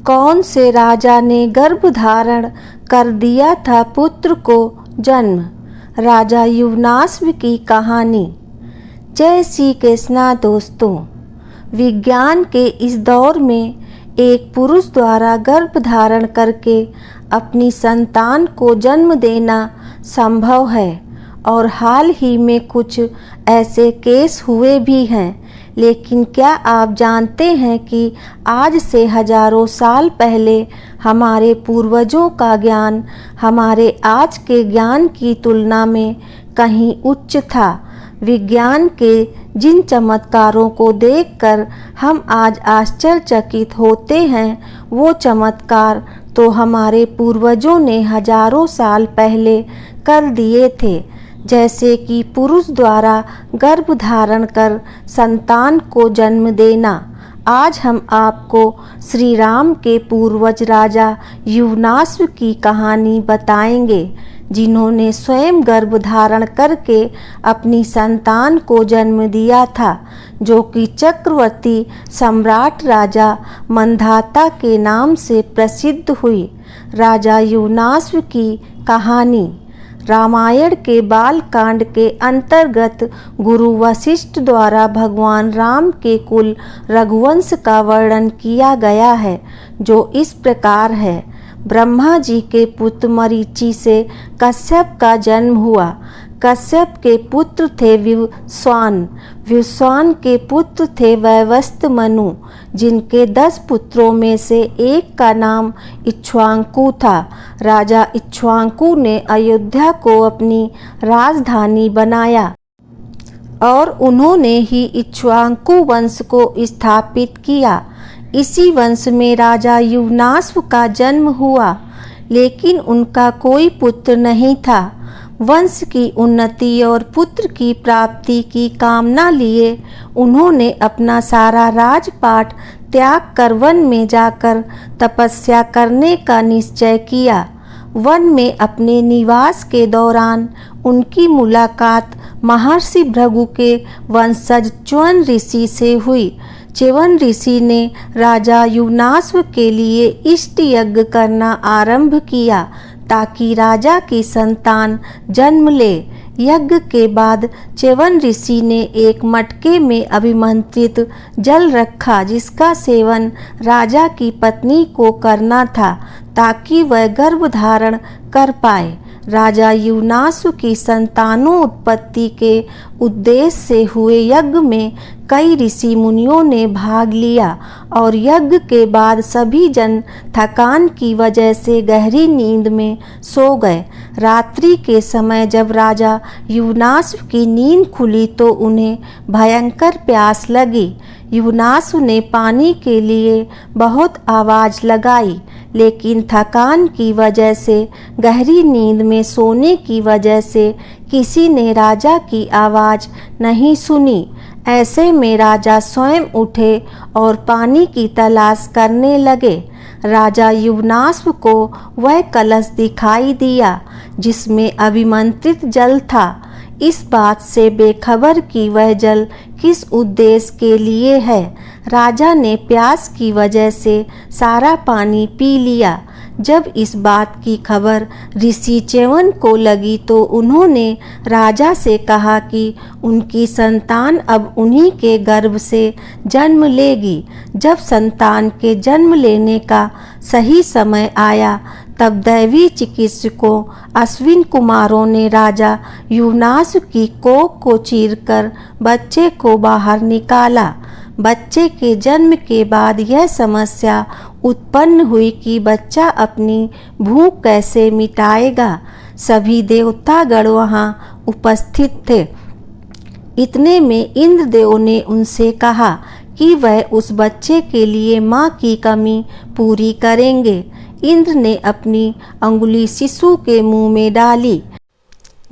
कौन से राजा ने गर्भ धारण कर दिया था पुत्र को जन्म। राजा युवनाश्व की कहानी। जय श्री कृष्णा दोस्तों। विज्ञान के इस दौर में एक पुरुष द्वारा गर्भ धारण करके अपनी संतान को जन्म देना संभव है और हाल ही में कुछ ऐसे केस हुए भी हैं। लेकिन क्या आप जानते हैं कि आज से हजारों साल पहले हमारे पूर्वजों का ज्ञान हमारे आज के ज्ञान की तुलना में कहीं उच्च था। विज्ञान के जिन चमत्कारों को देखकर हम आज आश्चर्यचकित होते हैं, वो चमत्कार तो हमारे पूर्वजों ने हजारों साल पहले कर दिए थे। जैसे कि पुरुष द्वारा गर्भ धारण कर संतान को जन्म देना। आज हम आपको श्री राम के पूर्वज राजा युवनाश्व की कहानी बताएंगे, जिन्होंने स्वयं गर्भ धारण करके अपनी संतान को जन्म दिया था, जो कि चक्रवर्ती सम्राट राजा मंधाता के नाम से प्रसिद्ध हुई। राजा युवनाश्व की कहानी रामायण के बाल कांड के अंतर्गत गुरु वशिष्ठ द्वारा भगवान राम के कुल रघुवंश का वर्णन किया गया है, जो इस प्रकार है। ब्रह्मा जी के पुत्र मरीचि से कश्यप का जन्म हुआ। कश्यप के पुत्र थे विवस्वान। विवस्वान के पुत्र थे वैवस्वत मनु, जिनके 10 पुत्रों में से एक का नाम इक्ष्वाकु था। राजा इक्ष्वाकु ने अयोध्या को अपनी राजधानी बनाया और उन्होंने ही इक्ष्वाकु वंश को स्थापित किया। इसी वंश में राजा युवनाश्व का जन्म हुआ, लेकिन उनका कोई पुत्र नहीं था। वंश की उन्नति और पुत्र की प्राप्ति की कामना लिए उन्होंने अपना सारा राजपाट त्याग कर वन में जाकर तपस्या करने का निश्चय किया। वन में अपने निवास के दौरान उनकी मुलाकात महर्षि भृगु के वंशज च्यवन ऋषि से हुई। च्यवन ऋषि ने राजा युवनाश्व के लिए इष्ट यज्ञ करना आरंभ किया, ताकि राजा की संतान जन्म ले। यज्ञ के बाद च्यवन ऋषि ने एक मटके में अभिमंत्रित जल रखा, जिसका सेवन राजा की पत्नी को करना था, ताकि वह गर्भ धारण कर पाए। राजा युवनाश्व की संतानों उत्पत्ति के उद्देश्य से हुए यज्ञ में कई ऋषि मुनियों ने भाग लिया और यज्ञ के बाद सभी जन थकान की वजह से गहरी नींद में सो गए। रात्रि के समय जब राजा युवनाश्व की नींद खुली तो उन्हें भयंकर प्यास लगी। युवनाश्व ने पानी के लिए बहुत आवाज लगाई, लेकिन थकान की वजह से गहरी नींद में सोने की वजह से किसी ने राजा की आवाज़ नहीं सुनी। ऐसे में राजा स्वयं उठे और पानी की तलाश करने लगे। राजा युवनाश्व को वह कलश दिखाई दिया जिसमें अभिमंत्रित जल था। इस बात से बेखबर कि वह जल किस उद्देश्य के लिए है, राजा ने प्यास की वजह से सारा पानी पी लिया। जब इस बात की खबर ऋषि च्यवन को लगी तो उन्होंने राजा से कहा कि उनकी संतान अब उन्हीं के गर्भ से जन्म लेगी। जब संतान के जन्म लेने का सही समय आया, तब दैवी चिकित्सकों अश्विन कुमारों ने राजा युवनाश्व की कोख को चीरकर बच्चे को बाहर निकाला। बच्चे के जन्म के बाद यह समस्या उत्पन्न हुई कि बच्चा अपनी भूख कैसे मिटाएगा। सभी देवतागण वहाँ उपस्थित थे। इतने में इंद्रदेव ने उनसे कहा कि वह उस बच्चे के लिए माँ की कमी पूरी करेंगे। इंद्र ने अपनी अंगुली शिशु के मुंह में डाली,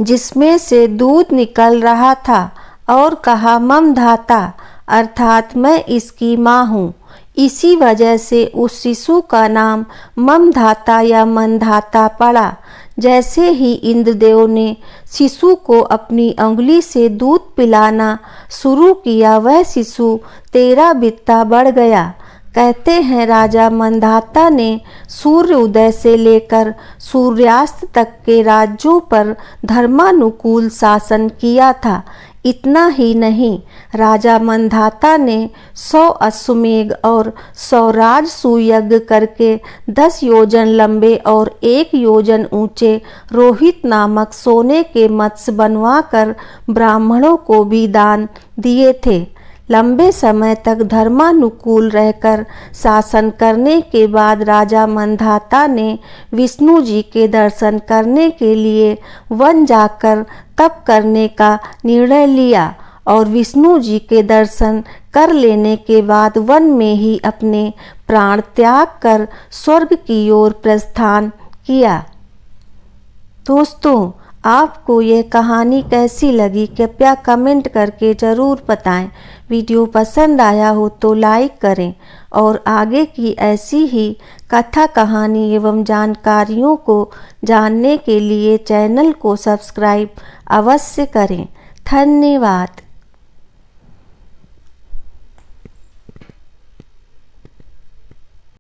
जिसमें से दूध निकल रहा था, और कहा, ममधाता अर्थात मैं इसकी माँ हूँ। इसी वजह से उस शिशु का नाम ममधाता या मंधाता पड़ा। जैसे ही इंद्रदेव ने शिशु को अपनी अंगुली से दूध पिलाना शुरू किया, वह शिशु 13 बित्ता बढ़ गया। कहते हैं राजा मंधाता ने सूर्य उदय से लेकर सूर्यास्त तक के राज्यों पर धर्मानुकूल शासन किया था। इतना ही नहीं, राजा मंधाता ने 100 अश्वमेध और 100 राजसूय यज्ञ करके 10 योजन लंबे और 1 योजन ऊंचे रोहित नामक सोने के मत्स्य बनवाकर ब्राह्मणों को भी दान दिए थे। लंबे समय तक धर्मानुकूल रहकर शासन करने के बाद राजा मंधाता ने विष्णु जी के दर्शन करने के लिए वन जाकर तप करने का निर्णय लिया और विष्णु जी के दर्शन कर लेने के बाद वन में ही अपने प्राण त्याग कर स्वर्ग की ओर प्रस्थान किया। दोस्तों, आपको यह कहानी कैसी लगी कृपया कमेंट करके ज़रूर बताएं। वीडियो पसंद आया हो तो लाइक करें और आगे की ऐसी ही कथा कहानी एवं जानकारियों को जानने के लिए चैनल को सब्सक्राइब अवश्य करें। धन्यवाद।